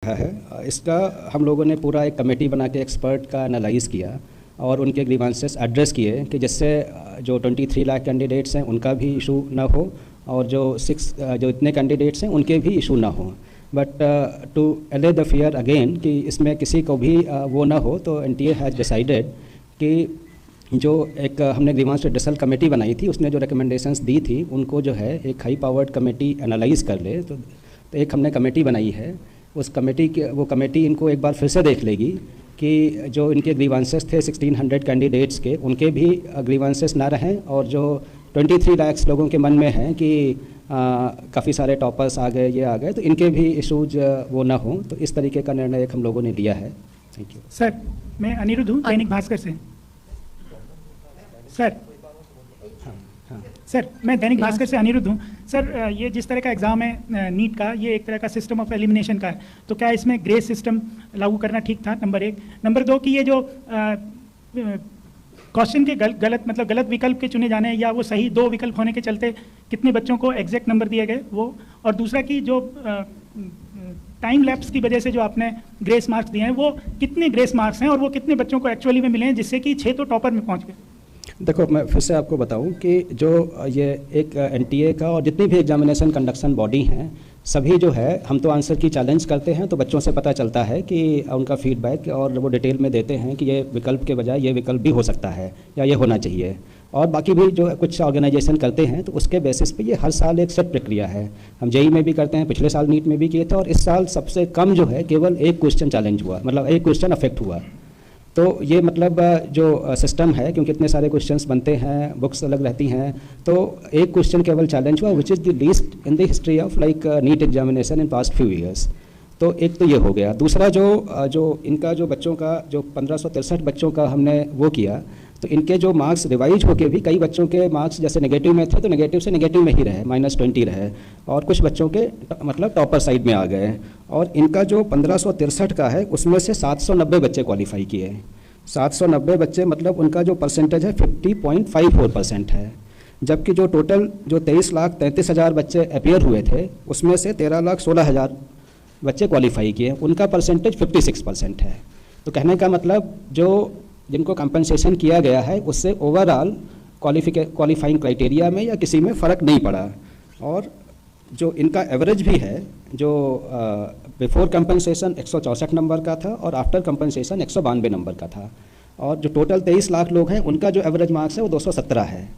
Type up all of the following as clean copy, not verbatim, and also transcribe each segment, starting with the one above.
रखा है। इसका हम लोगों ने पूरा एक कमेटी बना के एक्सपर्ट का एनालाइज़ किया और उनके ग्रीवांसेस एड्रेस किए कि जिससे जो 23 लाख कैंडिडेट्स हैं उनका भी इशू ना हो और जो इतने कैंडिडेट्स हैं उनके भी इशू ना हो। बट टू एले द फियर अगेन कि इसमें किसी को भी वो ना हो, तो NTA हैज़ डिसाइडेड कि जो एक हमने ग्रीवांस रिड्रेसल कमेटी बनाई थी उसने जो रिकमेंडेशंस दी थी उनको जो है एक हाई पावर्ड कमेटी एनालाइज़ कर ले। तो एक हमने कमेटी बनाई है, उस कमेटी के वो कमेटी इनको एक बार फिर से देख लेगी कि जो इनके ग्रीवांसेस थे 1600 कैंडिडेट्स के उनके भी ग्रीवांसेस ना रहें, और जो 23 लाख लोगों के मन में हैं कि काफ़ी सारे टॉपर्स आ गए, ये आ गए, तो इनके भी इशूज वो ना हों। तो इस तरीके का निर्णय एक हम लोगों ने लिया है। Thank you sir. मैं अनिरुद्ध हूँ दैनिक भास्कर से। सर सर मैं दैनिक भास्कर से अनिरुद्ध हूँ। सर ये जिस तरह का एग्ज़ाम है नीट का, ये एक तरह का सिस्टम ऑफ एलिमिनेशन का है, तो क्या इसमें ग्रेस सिस्टम लागू करना ठीक था? नंबर 1। नंबर 2 कि ये जो क्वेश्चन के गलत विकल्प के चुने जाने या वो सही 2 विकल्प होने के चलते कितने बच्चों को एग्जैक्ट नंबर दिए गए वो, और दूसरा कि जो टाइम लैप्स की वजह से जो आपने ग्रेस मार्क्स दिए हैं वो कितने ग्रेस मार्क्स हैं और वो कितने बच्चों को एक्चुअली में मिले हैं जिससे कि 6 तो टॉपर में पहुंच गए? देखो, मैं फिर से आपको बताऊं कि जो ये एक NTA का और जितनी भी एग्जामिनेशन कंडक्शन बॉडी हैं सभी जो है, हम तो आंसर की चैलेंज करते हैं तो बच्चों से पता चलता है कि उनका फीडबैक और वो डिटेल में देते हैं कि ये विकल्प के बजाय ये विकल्प भी हो सकता है या ये होना चाहिए। और बाकी भी जो कुछ ऑर्गेनाइजेशन करते हैं तो उसके बेसिस पे ये हर साल एक सेट प्रक्रिया है। हम JEE में भी करते हैं, पिछले साल नीट में भी किए थे, और इस साल सबसे कम जो है केवल एक क्वेश्चन चैलेंज हुआ, मतलब एक क्वेश्चन अफेक्ट हुआ। तो ये मतलब जो सिस्टम है, क्योंकि इतने सारे क्वेश्चंस बनते हैं, बुक्स अलग रहती हैं, तो एक क्वेश्चन केवल चैलेंज हुआ, which is the least in the history of like NEET examination in past few years. तो एक तो ये हो गया। दूसरा जो इनका जो बच्चों का जो 1563 बच्चों का हमने वो किया, तो इनके जो मार्क्स रिवाइज होके भी कई बच्चों के मार्क्स जैसे नेगेटिव में थे तो नेगेटिव से नेगेटिव में ही रहे, -20 रहे, और कुछ बच्चों के मतलब टॉपर साइड में आ गए। और इनका जो 1563 का है उसमें से 790 बच्चे क्वालिफाई किए। 790 बच्चे मतलब उनका जो परसेंटेज है 50.54% है। जबकि जो टोटल जो 23,33,000 बच्चे अपीयर हुए थे उसमें से 13,16,000 बच्चे क्वालिफाई किए, उनका परसेंटेज 56% है। तो कहने का मतलब जो जिनको कंपनसेशन किया गया है उससे ओवरऑल क्वालिफाइंग क्राइटेरिया में या किसी में फ़र्क नहीं पड़ा। और जो इनका एवरेज भी है, जो बिफोर कंपनसेशन 164 नंबर का था और आफ्टर कंपनसेशन 192 नंबर का था, और जो टोटल 23 लाख लोग हैं उनका जो एवरेज मार्क्स है वो 217 है।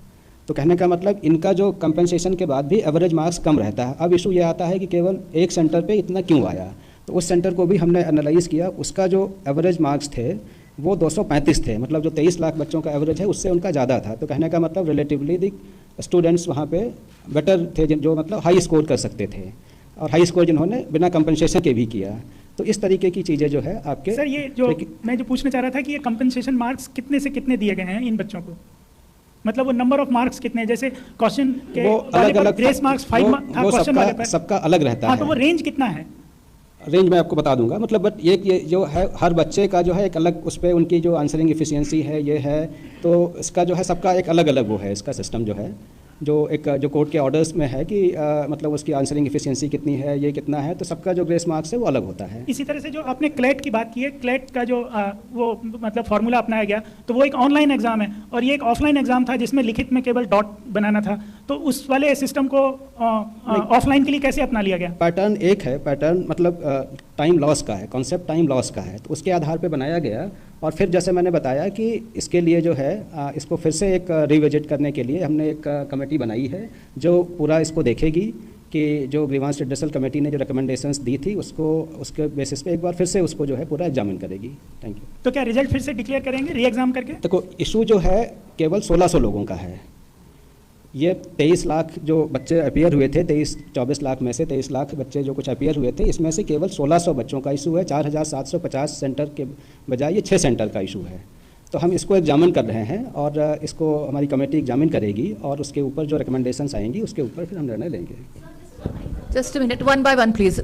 तो कहने का मतलब इनका जो कंपनसेशन के बाद भी एवरेज मार्क्स कम रहता है। अब इशू ये आता है कि केवल एक सेंटर पे इतना क्यों आया, तो उस सेंटर को भी हमने एनालाइज़ किया। उसका जो एवरेज मार्क्स थे वो 235 थे, मतलब जो 23 लाख बच्चों का एवरेज है उससे उनका ज़्यादा था। तो कहने का मतलब रिलेटिवली द स्टूडेंट्स वहाँ पे बेटर थे, जो मतलब हाई स्कोर कर सकते थे, और हाई स्कोर जिन्होंने बिना कंपनसेशन के भी किया। तो इस तरीके की चीज़ें जो है आपके। सर ये जो मैं जो पूछना चाह रहा था कि ये कंपनसेशन मार्क्स कितने से कितने दिए गए हैं इन बच्चों को, मतलब वो नंबर ऑफ मार्क्स कितने, जैसे क्वेश्चन के वो अलग अलग ग्रेस मार्क्स 5 था क्वेश्चन वाले पर, सबका अलग रहता है। तो वो रेंज कितना है? रेंज मैं आपको बता दूंगा, मतलब बट ये जो है हर बच्चे का जो है एक अलग उस पर उनकी जो आंसरिंग एफिशिएंसी है ये है, तो इसका जो है सबका एक अलग अलग वो है, इसका सिस्टम जो है जो कोर्ट के ऑर्डर्स में है कि मतलब उसकी आंसरिंग एफिशिएंसी कितनी है, ये कितना है, तो सबका जो ग्रेस मार्क्स है वो अलग होता है। इसी तरह से जो आपने क्लेट की बात की है, क्लेट का जो वो मतलब फार्मूला अपनाया गया, तो वो एक ऑनलाइन एग्जाम है और ये एक ऑफलाइन एग्जाम था जिसमें लिखित में केवल डॉट बनाना था, तो उस वाले सिस्टम को ऑफलाइन के लिए कैसे अपना लिया गया? पैटर्न एक है, पैटर्न मतलब टाइम लॉस का है, कॉन्सेप्ट टाइम लॉस का है, तो उसके आधार पे बनाया गया। और फिर जैसे मैंने बताया कि इसके लिए जो है इसको फिर से एक रिविजिट करने के लिए हमने एक कमेटी बनाई है जो पूरा इसको देखेगी कि जो ग्रीवांस रिड्रेसल कमेटी ने जो रिकमेंडेशंस दी थी उसके बेसिस पे एक बार फिर से उसको जो है पूरा एग्जामिन करेगी। Thank you. तो क्या रिजल्ट फिर से डिक्लेयर करेंगे री एग्जाम करके? देखो, इशू जो है केवल 1600 लोगों का है। ये 23 लाख जो बच्चे अपीयर हुए थे, 24 लाख में से 23 लाख बच्चे जो कुछ अपीयर हुए थे, इसमें से केवल 1600 बच्चों का इशू है। 4750 सेंटर के बजाय ये 6 सेंटर का इशू है। तो हम इसको एग्जामिन कर रहे हैं और इसको हमारी कमेटी एग्जामिन करेगी और उसके ऊपर जो रिकमेंडेशंस आएंगी उसके ऊपर फिर हम निर्णय लेंगे। Just a minute, one by one please.